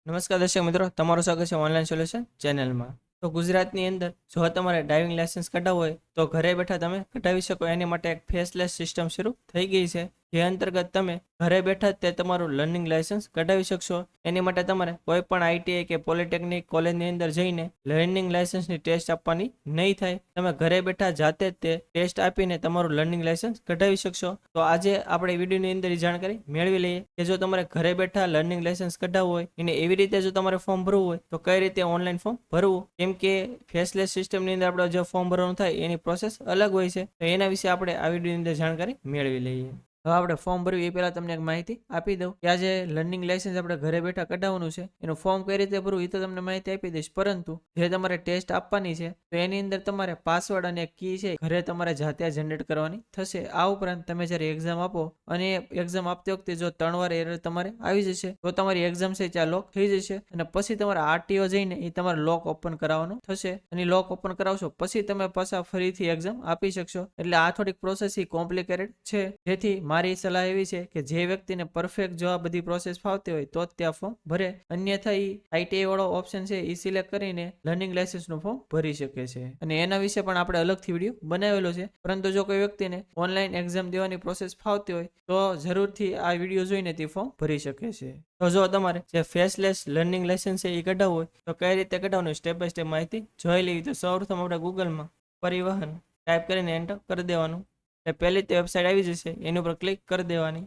નમસ્કાર દર્શક મિત્રો, તમારું સ્વાગત છે ઓનલાઈન સોલ્યુશન ચેનલમાં. તો ગુજરાતની અંદર જો તમારે ડ્રાઇવિંગ લાયસન્સ કઢાવવું હોય તો ઘરે બેઠા તમે કઢાવી શકો. એની માટે એક ફેસલેસ સિસ્ટમ શરૂ થઈ ગઈ છે, જે અંતર્ગત તમે ઘરે બેઠા જ તે તમારું લર્નિંગ લાયસન્સ કઢાવી શકશો. એની માટે તમારે કોઈ પણ આઈટીઆઈ કે પોલિટેકનિક કોલેજની અંદર જઈને લર્નિંગ લાયસન્સની ટેસ્ટ આપવાની નહીં થાય. તમે ઘરે બેઠા જાતે જ તે ટેસ્ટ આપીને તમારું લર્નિંગ લાયસન્સ કઢાવી શકશો. તો આજે આપણે વિડીયોની અંદર જાણકારી મેળવી લઈએ કે જો તમારે ઘરે બેઠા લર્નિંગ લાયસન્સ કઢાવવું હોય એને એવી રીતે જો તમારે ફોર્મ ભરવું હોય તો કઈ રીતે ઓનલાઈન ફોર્મ ભરવું. કેમ કે ફેસલેસ સિસ્ટમની અંદર આપણે જે ફોર્મ ભરવાનું થાય એની પ્રોસેસ અલગ હોય છે. તો એના વિશે આપણે આ વિડીયોની અંદર જાણકારી મેળવી લઈએ. હવે આપણે ફોર્મ ભરવું એ પહેલા તમને એક માહિતી આપી દઉં કે આ જે લર્નિંગ લાયસન્સ આપણે ઘરે બેઠા કઢાવવાનું છે એનું ફોર્મ કઈ રીતે ભરવું એ તો તમને માહિતી આપી દઈશ. પરંતુ જે તમારે ટેસ્ટ આપવાની છે તો એની અંદર તમારે પાસવર્ડ અને કી છે ઘરે તમારે જાતે જનરેટ કરવાની થશે. આ ઉપરાંત તમે જ્યારે એક્ઝામ આપો અને એક્ઝામ આપતી વખતે જો 3 વાર એરર તમારે આવી જશે તો તમારી એક્ઝામ છે ત્યાં લોક થઈ જશે અને પછી તમારે આરટીઓ જઈને એ તમારે લોક ઓપન કરાવવાનું થશે અને લોક ઓપન કરાવશો પછી તમે પાછા ફરીથી એક્ઝામ આપી શકશો. એટલે આ થોડીક પ્રોસેસ કોમ્પ્લિકેટેડ છે. જેથી મારી સલાહ એવી છે કે જે વ્યક્તિને પરફેક્ટ જો આ બધી પ્રોસેસ ફાવતી હોય તો જ ત્યાં ફોર્મ ભરે. અન્યથા આઈટીઆઈ વાળો ઓપ્શન છે એ સિલેક્ટ કરીને લર્નિંગ લાયસન્સનું ફોર્મ ભરી શકે છે અને એના વિશે પણ આપણે અલગથી વિડીયો બનાવેલો છે. પરંતુ જો કોઈ વ્યક્તિને ઓનલાઈન એક્ઝામ દેવાની પ્રોસેસ ફાવતી હોય તો જરૂરથી આ વિડીયો જોઈને તે ફોર્મ ભરી શકે છે. તો જો તમારે જે ફેસલેસ લર્નિંગ લાયસન્સ છે એ કઢાવવું હોય તો કઈ રીતે કઢાવવાનું સ્ટેપ બાય સ્ટેપ માહિતી જોઈ લેવી. તો સૌપ્રથમ આપણે ગૂગલમાં પરિવહન ટાઈપ કરીને એન્ટર કરી દેવાનું. એટલે પહેલી તે વેબસાઇટ આવી જશે એની ઉપર ક્લિક કરી દેવાની.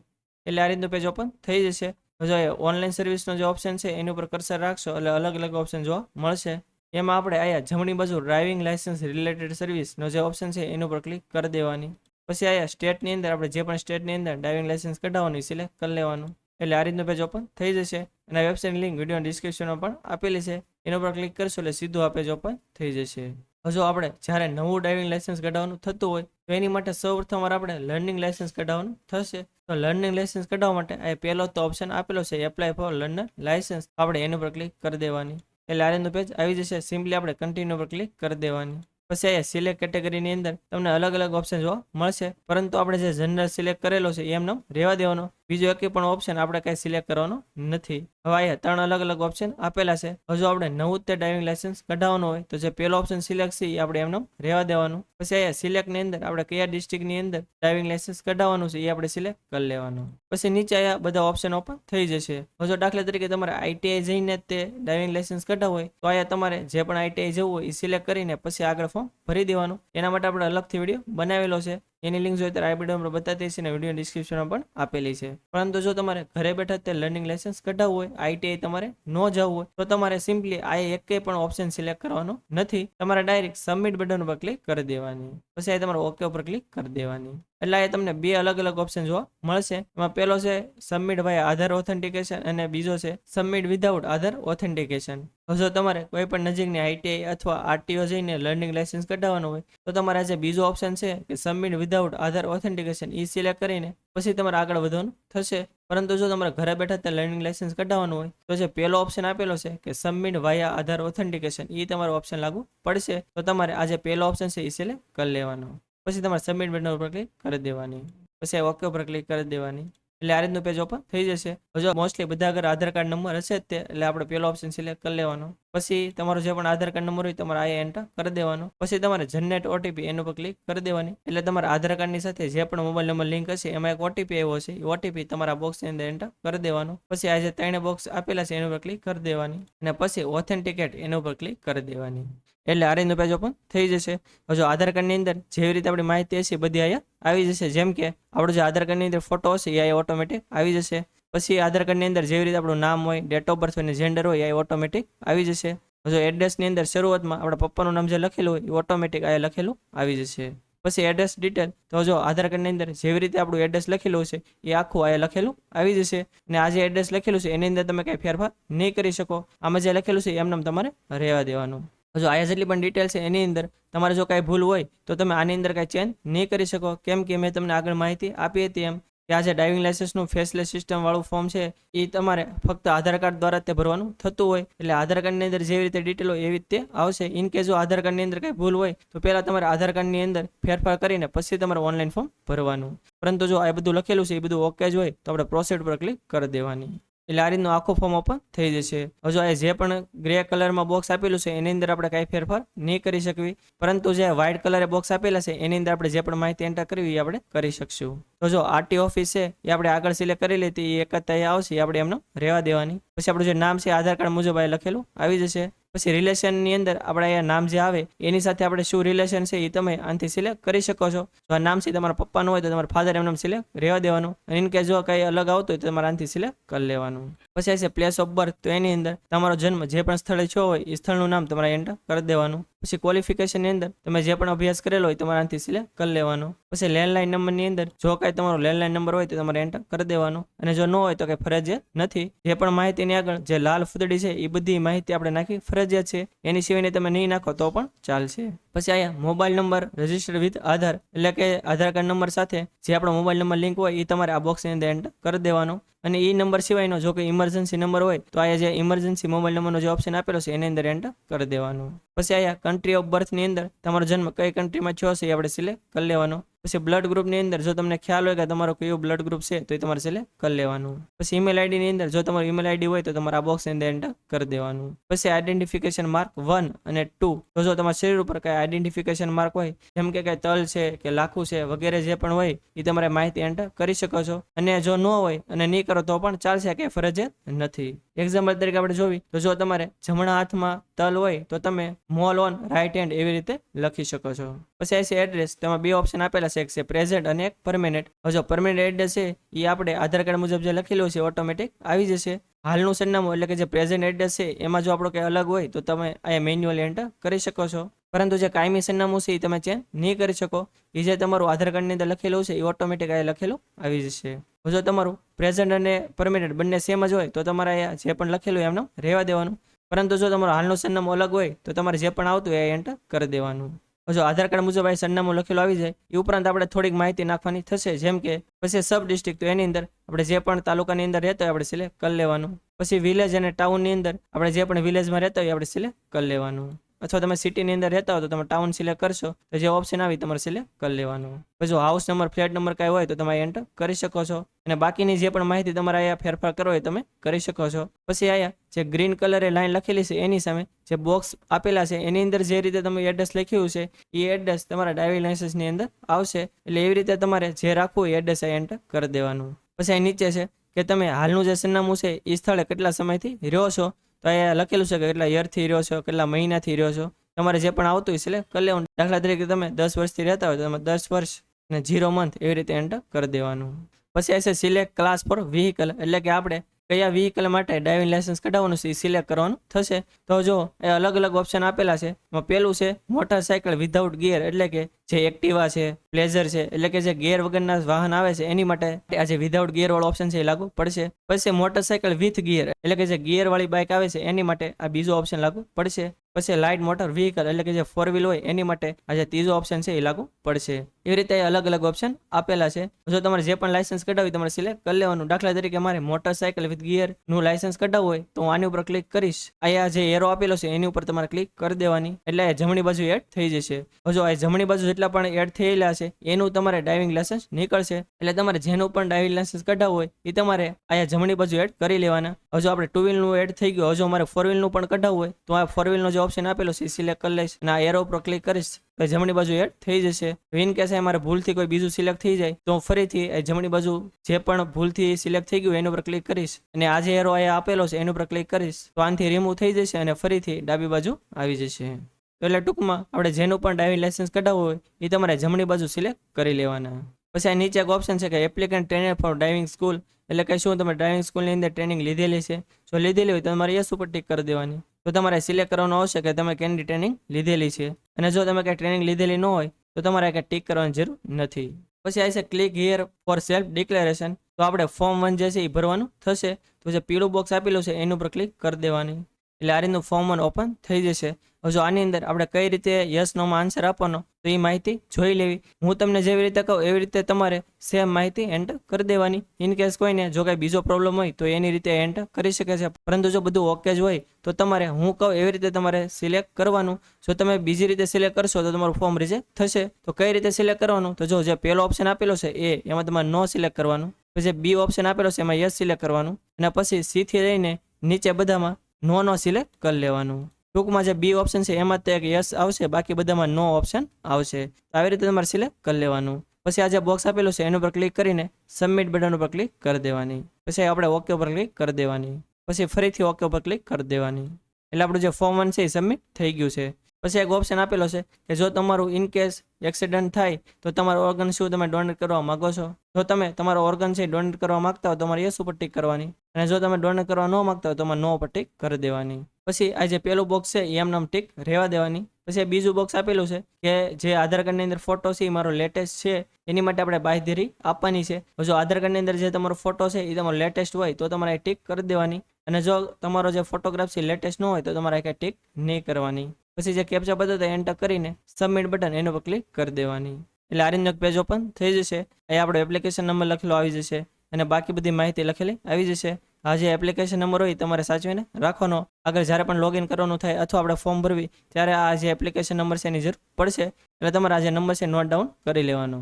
એટલે આ રીતનું પેજ ઓપન થઈ જશે. જો ઓનલાઈન સર્વિસનો જે ઓપ્શન છે એની ઉપર કર્સર રાખશો એટલે અલગ અલગ ઓપ્શન જોવા મળશે. એમાં આપણે અહીંયા જમણી બાજુ ડ્રાઇવિંગ લાયસન્સ રિલેટેડ સર્વિસનો જે ઓપ્શન છે એની ઉપર ક્લિક કરી દેવાની. પછી અહીંયા સ્ટેટની અંદર આપણે જે પણ સ્ટેટની અંદર ડ્રાઇવિંગ લાયસન્સ કઢાવવાનું સિલેક્ટ કરી લેવાનું. એટલે આ રીતનું પેજ ઓપન થઈ જશે અને આ વેબસાઇટની લિંક વિડીયો ડિસ્ક્રિપ્શનમાં પણ આપેલી છે. એના ઉપર ક્લિક કરશો એટલે સીધું આ પેજ ઓપન થઈ જશે. જો આપણે જ્યારે નવું ડ્રાઇવિંગ લાયસન્સ કઢાવવાનું થતું હોય તો એની માટે સૌપ્રથમ આપણે લર્નિંગ લાયસન્સ કઢાવવાનું થશે. તો લર્નિંગ લાયસન્સ કઢાવવા માટે આ પહેલો તો ઓપ્શન આપેલો છે એપ્લાય ફોર લર્નર લાયસન્સ. આપણે એની ઉપર ક્લિક કરી દેવાની. એટલે આ રીતનું પેજ આવી જશે. સિમ્પલી આપણે કન્ટિન્યુ પર ક્લિક કરી દેવાની. પછી અહીંયા સિલેક્ટ કેટેગરીની અંદર તમને અલગ અલગ ઓપ્શન જોવા મળશે, પરંતુ આપણે જે જનરલ સિલેક્ટ કરેલો છે એમનો રહેવા દેવાનો. બીજો એક પણ ઓપ્શન આપણે કઈ સિલેક્ટ કરવાનો નથી. હવે અહીંયા 3 અલગ અલગ ઓપ્શન આપેલા છે. હજુ આપણે નવું તે ડ્રાઇવિંગ લાયસન્સ કઢાવવાનું હોય તો જે પહેલો ઓપ્શન સિલેક્ટ છે એ આપણે એમનો રહેવા દેવાનું. પછી અહીંયા સિલેક્ટની અંદર આપણે કયા ડિસ્ટ્રિક્ટની અંદર ડ્રાઇવિંગ લાયસન્સ કઢાવવાનું છે એ આપણે સિલેક્ટ કરી લેવાનું. પછી નીચે અહીંયા બધા ઓપ્શન ઓપન થઈ જશે. હજુ દાખલા તરીકે તમારે આઈટીઆઈ જઈને તે ડ્રાઇવિંગ લાયસન્સ કઢાવવું હોય તો અહીંયા તમારે જે પણ આઈટીઆઈ જવું હોય એ સિલેક્ટ કરીને પછી આગળ ફોર્મ ભરી દેવાનું. એના માટે આપણે અલગથી વિડીયો બનાવેલો છે. એની લિંક જોઈએ ત્યારે આ વિડીયો પર બતાવી છે અને વિડીયો ડિસ્ક્રિપ્શનમાં પણ આપેલી છે. પરંતુ જો તમારે ઘરે બેઠા તે લર્નિંગ લાયસન્સ કઢાવવું હોય, આઈટીઆઈ તમારે ન જવું હોય તો તમારે સિમ્પલી આ એક પણ ઓપ્શન સિલેક્ટ કરવાનો નથી. તમારે ડાયરેક્ટ સબમિટ બટન ઉપર ક્લિક કરી દેવાની. પછી આ તમારે ઓકે ઉપર ક્લિક કરી દેવાની. એટલે એ તમને 2 અલગ અલગ ઓપ્શન જોવા મળશે. એમાં પહેલો છે સબમિટ વાયા આધાર ઓથેન્ટિકેશન અને બીજો છે સબમિટ વિધાઉટ આધાર ઓથેન્ટિકેશન. જો તમારે કોઈ પણ નજીકની આઈટીઆઈ અથવા આરટીઓ જઈને લર્નિંગ લાયસન્સ કઢાવવાનું હોય તો તમારે જે બીજો ઓપ્શન છે કે સબમિટ વિધાઉટ આધાર ઓથેન્ટિકેશન એ સિલેક્ટ કરીને પછી તમારે આગળ વધવાનું થશે. પરંતુ જો તમારે ઘરે બેઠા તે લર્નિંગ લાયસન્સ કઢાવવાનું હોય તો જે પહેલો ઓપ્શન આપેલો છે કે સબમિટ વાયા આધાર ઓથેન્ટિકેશન એ તમારો ઓપ્શન લાગુ પડશે. તો તમારે આ જે પહેલો ઓપ્શન છે એ સિલેક્ટ કરી લેવાનો. પછી તમારે સબમિટ બટન ઉપર ક્લિક કરી દેવાની. પછી ઓકે ઉપર ક્લિક કરી દેવાની. એટલે આ રીતનું પેજ ઓપન થઈ જશે. હજુ મોસ્ટલી બધા આગળ આધાર કાર્ડ નંબર હશે જ તે, એટલે આપણે પહેલો ઓપ્શન સિલેક્ટ કરી લેવાનો. પછી તમારો જે પણ આધાર કાર્ડ નંબર હોય તમારે આ એન્ટર કરી દેવાનો. પછી તમારે જનરેટ ઓટીપી એના ઉપર ક્લિક કરી દેવાની. એટલે તમારા આધાર કાર્ડની સાથે જે પણ મોબાઈલ નંબર લિંક હશે એમાં એક ઓટીપી આવ્યો હશે, એ ઓટીપી તમારા બોક્સની અંદર એન્ટર કરી દેવાનો. પછી આ જે 3 બોક્સ આપેલા છે એના ઉપર ક્લિક કરી દેવાની અને પછી ઓથેન્ટિકેટ એના ઉપર ક્લિક કરી દેવાની. એટલે આ રીતનું પેજ ઓપન થઈ જશે. હજુ આધાર કાર્ડની અંદર જેવી રીતે આપણી માહિતી હશે બધી અહીંયા આવી જશે. જેમ કે આપણો જે આધાર કાર્ડની અંદર ફોટો હશે એ અહીંયા ઓટોમેટિક આવી જશે. પછી આધાર કાર્ડની અંદર જેવી રીતે આપણું નામ હોય, ડેટ ઓફ બર્થ હોય અને જેન્ડર હોય એ ઓટોમેટિક આવી જશે. હજુ એડ્રેસની અંદર શરૂઆતમાં આપણા પપ્પાનું નામ જે લખેલું હોય એ ઓટોમેટિક અહીંયા લખેલું આવી જશે. પછી એડ્રેસ ડિટેલ તો જો આધાર કાર્ડની અંદર જેવી રીતે આપણું એડ્રેસ લખેલું છે એ આખું અહીંયા લખેલું આવી જશે. અને આ જે એડ્રેસ લખેલું છે એની અંદર તમે કંઈ ફેરફાર નહીં કરી શકો. આમાં જે લખેલું છે એમને તમારે રહેવા દેવાનું. જો આયા જેટલી પણ ડિટેલ છે એની અંદર તમારે જો કાંઈ ભૂલ હોય તો તમે આની અંદર કાંઈ ચેન્જ નહીં કરી શકો. કેમ કે મેં તમને આગળ માહિતી આપી હતી એમ કે આ જે ડ્રાઇવિંગ લાયસન્સનું ફેસલેસ સિસ્ટમ વાળું ફોર્મ છે એ તમારે ફક્ત આધાર કાર્ડ દ્વારા તે ભરવાનું થતું હોય. એટલે આધાર કાર્ડની અંદર જેવી રીતે ડિટેલ હોય એવી રીતે આવશે. ઇન કેસ જો આધાર કાર્ડની અંદર કાંઈ ભૂલ હોય તો પહેલાં તમારે આધાર કાર્ડની અંદર ફેરફાર કરીને પછી તમારે ઓનલાઈન ફોર્મ ભરવાનું. પરંતુ જો આ બધું લખેલું છે એ બધું ઓકે જ હોય તો આપણે પ્રોસીડ પર ક્લિક કરી દેવાની. એટલે આ રીતનું આખું ફોર્મ ઓપન થઈ જશે. હવે જો આ જે પણ ગ્રે કલરમાં બોક્સ આપેલું છે એની અંદર આપણે કાંઈ ફેરફાર નહીં કરી શકવી, પરંતુ જે વ્હાઇટ કલરે બોક્સ આપેલા છે એની અંદર આપણે જે પણ માહિતી એન્ટર કરવી એ આપણે કરી શકશું. તો જો આરટી ઓફિસ છે એ આપણે આગળ સિલેક્ટ કરી લેતી એ એક જ ત્યાં આવશે, એ આપણે એમનો રહેવા દેવાની. પછી આપણું જે નામ છે આધાર કાર્ડ મુજબ આ લખેલું આવી જશે. પછી રિલેશનની અંદર આપણે અહીંયા નામ જે આવે એની સાથે આપણે શું રિલેશન છે એ તમે આનાથી સિલેક્ટ કરી શકો છો. જો આ નામ છે તમારા પપ્પાનું હોય તો તમારા ફાધર એમનું સિલેક્ટ રહેવા દેવાનું, અને ઇન કેસ જો કંઈ અલગ આવતું હોય તો તમારે આનાથી સિલેક્ટ કરી લેવાનું. પછી આ છે પ્લેસ ઓફ બર્થ, તો એની અંદર તમારો જન્મ જે પણ સ્થળે છો હોય એ સ્થળનું નામ તમારે એન્ટર કરી દેવાનું. પછી ક્વોલિફિકેશનની અંદર તમે જે પણ અભ્યાસ કરેલો હોય તમારે આનાથી સિલેક્ટ કરી લેવાનો. પછી લેન્ડલાઇન નંબરની અંદર જો કાંઈ તમારો લેન્ડલાઇન નંબર હોય તો તમારે એન્ટર કરી દેવાનો, અને જો ન હોય તો કંઈ ફરજિયાત નથી. જે પણ માહિતીની આગળ જે લાલ ફૂદડી છે એ બધી માહિતી આપણે નાખી ફરજિયાત છે, એની સિવાયની તમે નહીં નાખો તો પણ ચાલશે. પછી અહીંયા મોબાઈલ નંબર રજિસ્ટર્ડ વિથ આધાર, એટલે કે આધાર કાર્ડ નંબર સાથે જે આપણો મોબાઈલ નંબર લિંક હોય એ તમારે આ બોક્સની અંદર એન્ટર કરી દેવાનો. અને એ નંબર સિવાયનો જો કોઈ ઇમરજન્સી નંબર હોય તો અહીંયા જે ઇમરજન્સી મોબાઈલ નંબરનો જે ઓપ્શન આપેલો છે એની અંદર એન્ટર કરી દેવાનું. પછી અહીંયા કન્ટ્રી ઓફ બર્થની અંદર તમારો જન્મ કઈ કન્ટ્રીમાં થયો છે એ આપણે સિલેક્ટ કરી લેવાનો. પછી બ્લડ ગ્રુપની અંદર જો તમને ખ્યાલ હોય કે તમારો કયો બ્લડ ગ્રુપ છે તો એ તમારે સિલેક્ટ કરી લેવાનું. પછી ઈમેલ આઈડીની અંદર જો તમારું ઈમેલ આઈડી હોય તો તમારે આ બોક્સની અંદર એન્ટર કરી દેવાનું. પછી આઈડેન્ટિફિકેશન માર્ક 1 અને 2, તો જો તમારા શરીર ઉપર કઈ આઈડેન્ટિફિકેશન માર્ક હોય જેમ કે કઈ તલ છે કે લાખું છે વગેરે જે પણ હોય એ તમારે માહિતી એન્ટર કરી શકો છો. અને જો ન હોય અને નહીં કરો તો પણ ચાલશે, કે ફરજિયાત નથી. એક્ઝામ્પલ તરીકે આપણે જોવી તો જો તમારે જમણા હાથમાં તલ હોય તો તમે મોલ ઓન રાઈટ હેન્ડ એવી રીતે લખી શકો છો. પછી આ છે એડ્રેસ, તેમાં બે ઓપ્શન આપેલા છે, એક છે પ્રેઝન્ટ અને એક પરમેનન્ટ. હવે જો પરમેનન્ટ એડ્રેસ છે એ આપણે આધાર કાર્ડ મુજબ જે લખેલું છે ઓટોમેટિક આવી જશે. હાલનું સરનામું એટલે કે જે પ્રેઝન્ટ એડ્રેસ છે એમાં જો આપણો કંઈ અલગ હોય તો તમે અહીંયા મેન્યુઅલી એન્ટર કરી શકો છો, પરંતુ જે કાયમી સરનામું છે એ તમે ચેન્જ નહીં કરી શકો. એ જે તમારું આધાર કાર્ડની અંદર લખેલું છે એ ઓટોમેટિક અહીંયા લખેલું આવી જશે. જો તમારું પ્રેઝન્ટ અને પરમેનન્ટ બંને સેમ જ હોય તો તમારે અહીંયા જે પણ લખેલું એમનો રહેવા દેવાનું, પરંતુ જો તમારું હાલનું સરનામું અલગ હોય તો તમારે જે પણ આવતું હોય એ એન્ટર કરી દેવાનું. જો આધાર કાર્ડ મુજબ આ સરનામું લખેલું આવી જાય એ ઉપરાંત આપણે થોડીક માહિતી નાખવાની થશે, જેમ કે પછી સબ ડિસ્ટ્રિક્ટ, તો એની અંદર આપણે જે પણ તાલુકાની અંદર રહેતા હોય આપણે સિલેક્ટ કરી લેવાનું. પછી વિલેજ અને ટાઉનની અંદર આપણે જે પણ વિલેજમાં રહેતા હોય આપણે સિલેક્ટ કરી લેવાનું. અથવા તમે સિટીની અંદર રહેતા હો તો તમે ટાઉન સિલેક્ટ કરશો તો જે ઓપ્શન આવી તમારે સિલેક્ટ કરી લેવાનું. પછી જો હાઉસ નંબર ફ્લેટ નંબર કાંઈ હોય તો તમે એન્ટર કરી શકો છો, અને બાકીની જે પણ માહિતી તમારે અહીંયા ફેરફાર કરવો હોય તમે કરી શકો છો. પછી અહીંયા જે ગ્રીન કલરે લાઈન લખેલી છે એની સામે જે બોક્સ આપેલા છે એની અંદર જે રીતે તમે એડ્રેસ લખ્યું છે એ એડ્રેસ તમારા ડ્રાઇવિંગ લાઇસન્સની અંદર આવશે, એટલે એવી રીતે તમારે જે રાખવું એ એડ્રેસ અહીંયા એન્ટર કરી દેવાનું. પછી અહીં નીચે છે કે તમે હાલનું જે સરનામું છે એ સ્થળે કેટલા સમયથી રહ્યો છો, તો અહીંયા લખેલું છે કે કેટલા યરથી રહ્યો છો, કેટલા મહિનાથી રહ્યો છો. તમારે જે પણ આવતું હોય સિલેક્ટ કરી લેવાનું. દાખલા તરીકે તમે 10 વર્ષથી રહેતા હોય તો તમે 10 વર્ષ અને 0 મંથ એવી રીતે એન્ટર કરી દેવાનું. પછી આ છે સિલેક્ટ ક્લાસ ફોર વ્હીકલ, એટલે કે આપણે કયા વ્હીકલ માટે ડ્રાઇવિંગ લાઇસન્સ કઢાવવાનું છે એ સિલેક્ટ કરવાનું થશે. તો જો એ અલગ અલગ ઓપ્શન આપેલા છે. એમાં પહેલું છે મોટરસાયકલ વિધાઉટ ગિયર, એટલે કે જે એક્ટિવા છે, પ્લેઝર છે, એટલે કે જે ગિયર વગરના વાહન આવે છે એની માટે આ જે વિધાઉટ ગિયર વાળો ઓપ્શન છે એ લાગુ પડશે. પછી મોટરસાયકલ વિથ ગિયર, એટલે કે જે ગિયર વાળી બાઇક આવે છે એની માટે આ બીજો ઓપ્શન લાગુ પડશે. પછી લાઇટ મોટર વ્હીકલ, એટલે કે જે 4 વ્હીલ હોય એની માટે આ જે ત્રીજો ઓપ્શન છે એ લાગુ પડશે. એવી રીતે અલગ અલગ ઓપ્શન આપેલા છે. જો તમારે જે પણ લાયસન્સ કઢાવી તમારે સિલેક્ટ કરી લેવાનું. દાખલા તરીકે મારે મોટરસાયકલ વિથ ગિયર નું લાયસન્સ કઢાવવું હોય તો હું આની ઉપર ક્લિક કરીશ. અહીંયા જે એરો આપેલો છે એની ઉપર તમારે ક્લિક કરી દેવાની, એટલે જમણી બાજુ એડ થઈ જશે. જો આ જમણી બાજુ જેટલા પણ એડ થયેલા છે એનું તમારે ડ્રાઇવિંગ લાયસન્સ નીકળશે, એટલે તમારે જેનું પણ ડ્રાઇવિંગ લાયસન્સ કઢાવવું હોય એ તમારે અહીંયા જમણી બાજુ એડ કરી લેવાના. જો આપણે 2 વ્હીલનું એડ થઈ ગયું, હજુ અમારે 4 વ્હીલનું પણ કઢાવવું હોય તો આ 4 વ્હીલનો જે ઓપ્શન આપેલો છે એ સિલેક્ટ કરી લઈશ અને આ એરો ઉપર ક્લિક કરીશ તો જમણી બાજુ એડ થઈ જશે. ઇન કેસ મારે ભૂલથી કોઈ બીજું સિલેક્ટ થઈ જાય તો ફરીથી જમણી બાજુ જે પણ ભૂલથી સિલેક્ટ થઈ ગયું એની ઉપર ક્લિક કરીશ અને આ જે એરો અહીંયા આપેલો છે એની ઉપર ક્લિક કરીશ તો આનાથી રિમૂવ થઈ જશે અને ફરીથી ડાબી બાજુ આવી જશે. તો એટલે ટૂંકમાં આપણે જેનું પણ ડ્રાઇવિંગ લાયસન્સ કઢાવવું હોય એ તમારે જમણી બાજુ સિલેક્ટ કરી લેવાના. પછી આ નીચે એક ઓપ્શન છે કે applicant trainer for driving school, એટલે કે શું તમે ડ્રાઇવિંગ સ્કૂલની અંદર ટ્રેનિંગ લીધેલી છે. જો લીધેલી હોય તો તમારે યસ ઉપર ટિક કરી દેવાની. તો તમારે સિલેક્ટ કરવાનું આવશે કે તમે કેની ટ્રેનિંગ લીધેલી છે, અને જો તમે કંઈ ટ્રેનિંગ લીધેલી ન હોય તો તમારે કંઈ ટિક કરવાની જરૂર નથી. પછી આ છે click here for self declaration, તો આપણે ફોર્મ 1 જે છે એ ભરવાનું થશે. તો જે પીળું બોક્સ આપેલું છે એની ઉપર ક્લિક કરી દેવાની, એટલે આ રીતનું ફોર્મ 1 ઓપન થઈ જશે. જો આની અંદર આપણે કઈ રીતે યસ નોમાં આન્સર આપવાનો તો એ માહિતી જોઈ લેવી. હું તમને જેવી રીતે કહું એવી રીતે તમારે સેમ માહિતી એન્ટર કરી દેવાની. ઇન કેસ કોઈને જો કાંઈ બીજો પ્રોબ્લેમ હોય તો એની રીતે એન્ટર કરી શકે છે, પરંતુ જો બધું ઓકે જ હોય તો તમારે હું કહું એવી રીતે તમારે સિલેક્ટ કરવાનું. જો તમે બીજી રીતે સિલેક્ટ કરશો તો તમારું ફોર્મ રિજેક્ટ થશે. તો કઈ રીતે સિલેક્ટ કરવાનું, તો જો જે પહેલો ઓપ્શન આપેલો છે એમાં તમારે નો સિલેક્ટ કરવાનું. પછી બી ઓપ્શન આપેલો છે એમાં યસ સિલેક્ટ કરવાનું અને પછી સી થી લઈને નીચે બધામાં નો સિલેક્ટ કરી લેવાનું. ટૂંકમાં જે બી ઓપ્શન છે એમાં તો એક યસ આવશે, બાકી બધામાં નો ઓપ્શન આવશે. તો આવી રીતે તમારે સિલેક્ટ કરી લેવાનું. પછી આ જે બોક્સ આપેલું છે એના ઉપર ક્લિક કરીને સબમિટ બટન ઉપર ક્લિક કરી દેવાની. પછી આપણે ઓકે ઉપર ક્લિક કરી દેવાની. પછી ફરીથી ઓકે ઉપર ક્લિક કરી દેવાની. એટલે આપણું જે ફોર્મ 1 છે એ સબમિટ થઈ ગયું છે. પછી એક ઓપ્શન આપેલો છે કે જો તમારું ઇન કેસ એક્સિડન્ટ થાય તો તમારો ઓર્ગન શું તમે ડોનેટ કરવા માંગો છો. જો તમે તમારો ઓર્ગન છે ડોનેટ કરવા માંગતા હો તો તમારે યસ ઉપર ટિક કરવાની, અને જો તમે ડોનેટ કરવા ન માંગતા હો તો તમારે નો ઉપર ટિક કરી દેવાની. પછી આ જે પેલું બોક્સ છે એમ નામ ટિક રહેવા દેવાની. પછી બીજું બોક્સ આપેલું છે કે જે આધાર કાર્ડની અંદર ફોટો છે એ મારો લેટેસ્ટ છે, એની માટે આપણે બાંયધરી આપવાની છે. જો આધાર કાર્ડની અંદર જે તમારો ફોટો છે એ તમારો લેટેસ્ટ હોય તો તમારે ટિક કરી દેવાની, અને જો તમારો જે ફોટોગ્રાફ છે લેટેસ્ટ ન હોય તો તમારે કંઈ ટિક નહીં કરવાની. પછી જે કેપ્ચા પદ્ધતિ એન્ટર કરીને સબમિટ બટન એના પર ક્લિક કરી દેવાની. એટલે આ રીતનું એક પેજ ઓપન થઈ જશે. અહીં આપણો એપ્લિકેશન નંબર લખેલો આવી જશે અને બાકી બધી માહિતી લખેલી આવી જશે. આ જે એપ્લિકેશન નંબર હોય તમારે સાચવીને રાખવાનો. આગળ જ્યારે પણ લોગિન કરવાનું થાય અથવા આપણે ફોર્મ ભરવી ત્યારે આ જે એપ્લિકેશન નંબર છે એની જરૂર પડશે, એટલે તમારે આ જે નંબર છે નોટ ડાઉન કરી લેવાનો.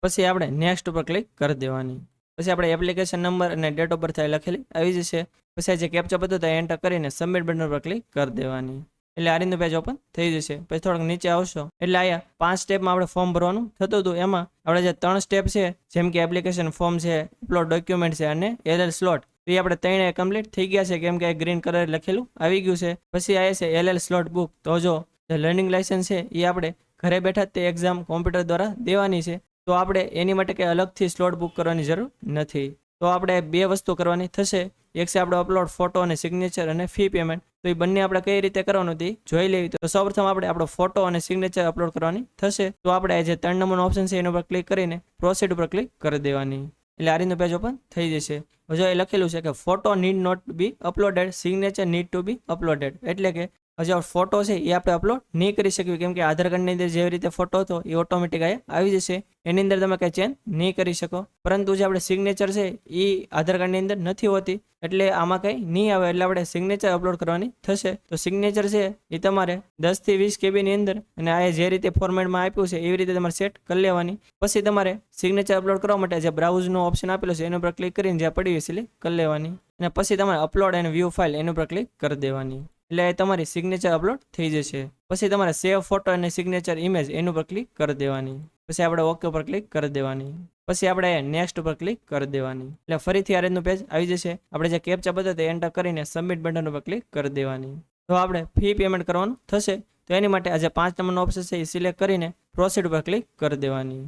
પછી આપણે નેક્સ્ટ ઉપર ક્લિક કરી દેવાની. પછી આપણે એપ્લિકેશન નંબર અને ડેટ ઓફ બર્થ લખેલી આવી જશે. પછી આ જે કેપ્ચા પદ્ધતિ એન્ટર કરીને સબમિટ બટન પર ક્લિક કરી દેવાની. એટલે આ રીતનું પેજ ઓપન થઈ જશે. પછી થોડોક નીચે આવશો એટલે અહીંયા 5 સ્ટેપમાં આપણે ફોર્મ ભરવાનું થતું હતું. એમાં આપણે જે 3 સ્ટેપ છે જેમ કે એપ્લિકેશન ફોર્મ છે, અપલોડ ડોક્યુમેન્ટ છે અને LL સ્લોટ, તો એ આપણે 3 કમ્પ્લીટ થઈ ગયા છે કેમ કે ગ્રીન કલર લખેલું આવી ગયું છે. પછી આ છે LL સ્લોટ બુક. તો જો જે લર્નિંગ લાયસન્સ છે એ આપણે ઘરે બેઠા તે એક્ઝામ કોમ્પ્યુટર દ્વારા દેવાની છે, તો આપણે એની માટે કંઈ અલગથી સ્લોટ બુક કરવાની જરૂર નથી. તો આપણે 2 વસ્તુ કરવાની થશે. એક છે આપણો અપલોડ ફોટો અને સિગ્નેચર અને ફી પેમેન્ટ. તો એ બંને આપણે કઈ રીતે કરવાનું તે જોઈ લેવી. તો સૌપ્રથમ આપણે આપણો ફોટો અને સિગ્નેચર અપલોડ કરવાની થશે. તો આપણે જે 3 નંબરનો ઓપ્શન છે એના પર ક્લિક કરીને પ્રોસીડ ઉપર ક્લિક કરી દેવાની. એટલે આ રીતનું પેજ ઓપન થઈ જશે. જો એ લખેલું છે કે photo need not be uploaded, signature need to be uploaded. એટલે કે હજી ફોટો છે એ આપણે અપલોડ નહીં કરી શકીએ કેમ કે આધાર કાર્ડની અંદર જેવી રીતે ફોટો હતો એ ઓટોમેટિક આવી જશે. એની અંદર તમે કંઈ ચેન્જ નહીં કરી શકો. પરંતુ જે આપણે સિગ્નેચર છે એ આધાર કાર્ડની અંદર નથી હોતી, એટલે આમાં કંઈ નહીં આવે. એટલે આપણે સિગ્નેચર અપલોડ કરવાની થશે. તો સિગ્નેચર છે એ તમારે 10 થી 20 KB ની અંદર, અને આ જે રીતે ફોર્મેટમાં આપ્યું છે એવી રીતે તમારે સેટ કરી લેવાની. પછી તમારે સિગ્નેચર અપલોડ કરવા માટે જે બ્રાઉઝનો ઓપ્શન આપેલો છે એના પર ક્લિક કરીને જે પડી હોય સિલેક્ટ કરી લેવાની, અને પછી તમારે અપલોડ એન્ડ વ્યૂ ફાઇલ એના પર ક્લિક કરી દેવાની. એટલે તમારી સિગ્નેચર અપલોડ થઈ જશે. પછી તમારે સેવ ફોટો અને સિગ્નેચર ઇમેજ એનું પર ક્લિક કરી દેવાની. પછી આપણે ઓકે ઉપર ક્લિક કરી દેવાની. પછી આપણે નેક્સ્ટ ઉપર ક્લિક કરી દેવાની. એટલે ફરીથી આ રીતનું પેજ આવી જશે. આપણે જે કેપ્ચા પદ્ધતિ એન્ટર કરીને સબમિટ બટન ઉપર ક્લિક કરી દેવાની. તો આપણે ફી પેમેન્ટ કરવાનું થશે. તો એની માટે આજે 5 નંબરનો ઓપ્શન છે એ સિલેક્ટ કરીને પ્રોસીડ ઉપર ક્લિક કરી દેવાની.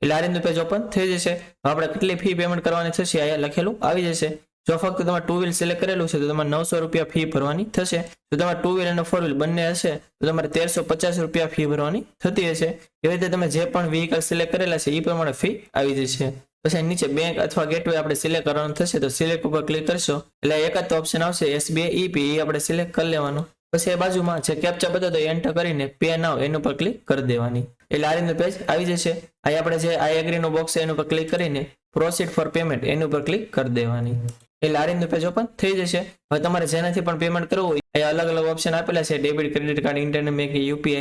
એટલે આ રીતનું પેજ ઓપન થઈ જશે. આપણે કેટલી ફી પેમેન્ટ કરવાની થશે અહીંયા લખેલું આવી જશે. જો ફક્ત તમારે 2 વ્હીલ સિલેક્ટ કરેલું છે તો તમારે 900 રૂપિયા ફી ભરવાની થશે. જો તમારે 2 વ્હીલ અને 4 વ્હીલ બંને હશે તો તમારે 1350 રૂપિયા ફી ભરવાની થતી હશે. એવી રીતે તમે જે પણ વ્હીકલ સિલેક્ટ કરેલા છે એ પ્રમાણે ફી આવી જશે. પછી નીચે બેંક અથવા ગેટવે આપણે સિલેક્ટ કરવાનું થશે. તો સિલેક્ટ ઉપર ક્લિક કરશો એટલે એક જ ઓપ્શન આવશે SBI EP, એ આપણે સિલેક્ટ કરી લેવાનું. પછી એ બાજુમાં જે કેપ્ચા બતાવતો એન્ટર કરીને પે નાવ એનું પર ક્લિક કરી દેવાની. એટલે આ રીતનું પેજ આવી જશે. અહીં આપણે જે આઈ એગ્રી નો બોક્સ છે એનું પર ક્લિક કરીને પ્રોસીડ ફોર પેમેન્ટ એનું પર ક્લિક કરી દેવાની. એટલે આ રીતનું પેજ ઓપન થઈ જશે. હવે તમારે જેનાથી પણ પેમેન્ટ કરવું હોય એ અલગ અલગ ઓપ્શન આપેલા છે, debit, credit card, internet banking, UPI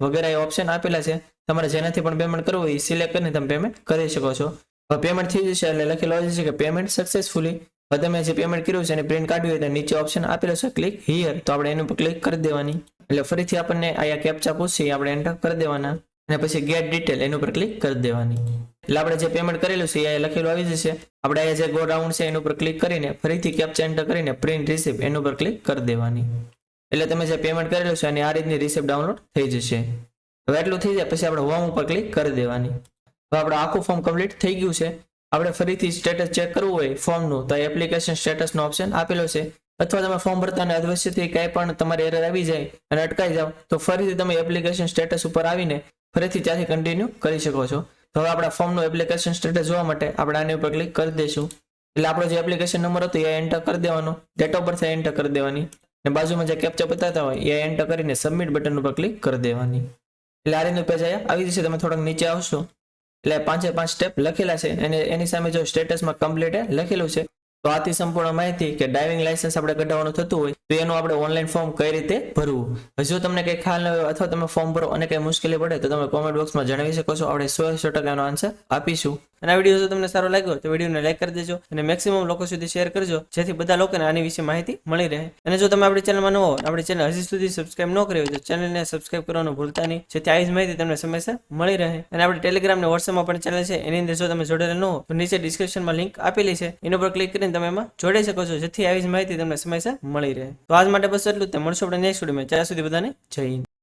વગેરે ઓપ્શન આપેલા છે. તમારે જેનાથી પણ પેમેન્ટ કરવું હોય એ સિલેક્ટ કરીને તમે પેમેન્ટ કરી શકો છો. હવે પેમેન્ટ થઈ જશે એટલે લખેલું આવી જશે કે પેમેન્ટ સક્સેસફુલી. હવે તમે જે પેમેન્ટ કર્યું છે એને પ્રિન્ટ કાઢવી હોય તો નીચે ઓપ્શન આપેલો છે ક્લિક હિયર, તો આપણે એનું પર ક્લિક કરી દેવાની. એટલે ફરીથી આપણને અહીંયા કેપ્ચા પૂછશે આપણે એન્ટર કરી દેવાના, અને પછી ગેટ ડિટેલ એનું પર ક્લિક કરી દેવાની. એટલે આપણે જે પેમેન્ટ કરેલું છે એ લખેલું આવી જશે. આપણે અહીંયા જે ગો રાઉન્ડ છે એનું પર ક્લિક કરીને ફરીથી કેપ્ચા એન્ટર કરીને પ્રિન્ટ રિસિપ્ટ એનું પર ક્લિક કરી દેવાની. એટલે તમે જે પેમેન્ટ કરેલું છે એની આ રીતની રિસિપ્ટ ડાઉનલોડ થઈ જશે. હવે એટલું થઈ જાય પછી આપણે હોમ ઉપર ક્લિક કરી દેવાની. હવે આપણું આખું ફોર્મ કમ્પ્લીટ થઈ ગયું છે. આપણે ફરીથી સ્ટેટસ ચેક કરવું હોય ફોર્મનું તો એપ્લિકેશન સ્ટેટસનો ઓપ્શન આપેલો છે. અથવા તમે ફોર્મ ભરતા અને અવશ્યથી કંઈ પણ તમારી એરર આવી જાય અને અટકાઈ જાવ તો ફરીથી તમે એપ્લિકેશન સ્ટેટસ ઉપર આવીને ફરીથી ત્યાંથી કન્ટિન્યુ કરી શકો છો. તો હવે આપણા ફોર્મનું એપ્લિકેશન સ્ટેટસ જોવા માટે આપણે આની ઉપર ક્લિક કરી દઈશું. એટલે આપણો જે એપ્લિકેશન નંબર હતો એ એન્ટર કરી દેવાનો, ડેટ ઓફ બર્થ એન્ટર કરી દેવાની, અને બાજુમાં જે કેપ્ચા બતાવતા હોય એ એન્ટર કરીને સબમિટ બટન ઉપર ક્લિક કરી દેવાની. એટલે આ રીતનું પેજ આવી જશે. તમે થોડાક નીચે આવશો એટલે 5 સ્ટેપ લખેલા છે અને એની સામે જો સ્ટેટસમાં કમ્પ્લીટ લખેલું છે. તો આથી સંપૂર્ણ માહિતી કે ડ્રાઇવિંગ લાયસન્સ આપણે કઢાવવાનું થતું હોય તો એનું આપણે ઓનલાઈન ફોર્મ કઈ રીતે ભરવું. જો તમને કંઈ ખ્યાલ ન હોય અથવા તમે ફોર્મ ભરો અને કંઈ મુશ્કેલી પડે તો તમે કોમેન્ટ બોક્સમાં જણાવી શકો છો. આપણે 100% આન્સર આપીશું. અને આ વિડીયો જો તમને સારો લાગ્યો તો વિડીયોને લાઈક કરી દેજો અને મેક્સિમમ લોકો સુધી શેર કરજો, જેથી બધા લોકોને આની વિશે માહિતી મળી રહે. અને જો તમે આપણી ચેનલમાં ન હો, આપણી ચેનલ હજી સુધી સબસ્ક્રાઇબ ન કરી હોય તો ચેનલને સબસ્ક્રાઇબ કરવાનું ભૂલતા નહીં, જેથી આવી જ માહિતી તમને સમયસર મળી રહે. અને આપણી ટેલિગ્રામ અને વોટ્સએપમાં પણ ચેનલ છે, એની અંદર જો તમે જોડેલા ન હો તો નીચે ડિસ્ક્રિપ્શનમાં લિંક આપેલી છે, એના પર ક્લિક કરીને તમે એમાં જોડાઈ શકો છો, જેથી આવી જ માહિતી તમને સમયસર મળી રહે. તો આજ માટે બસ એટલું જ. મળશું આપણે નેક્સ્ટ વિડીયોમાં. ત્યાં સુધી બધાને જય હિન્દ.